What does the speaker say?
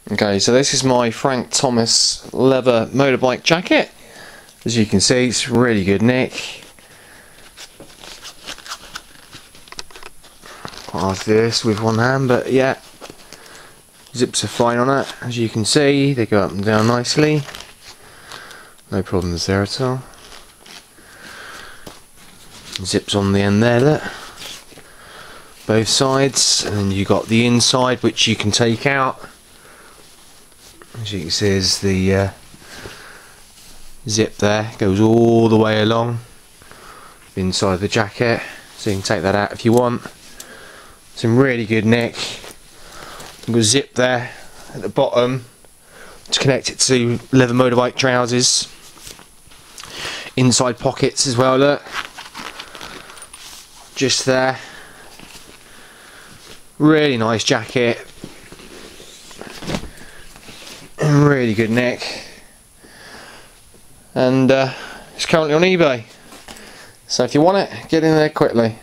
Okay, so this is my Frank Thomas leather motorbike jacket. As you can see, it's really good nick. I'll do this with one hand, but yeah, zips are fine on it. As you can see, they go up and down nicely. No problems there at all. Zips on the end there, look. Both sides, and then you got the inside which you can take out. As you can see, is the zip there, goes all the way along inside the jacket, so you can take that out if you want. Some really good nick. You've got a zip there at the bottom to connect it to leather motorbike trousers. Inside pockets as well, look. Just there. Really nice jacket. Really good neck. And it's currently on eBay. So if you want it, get in there quickly.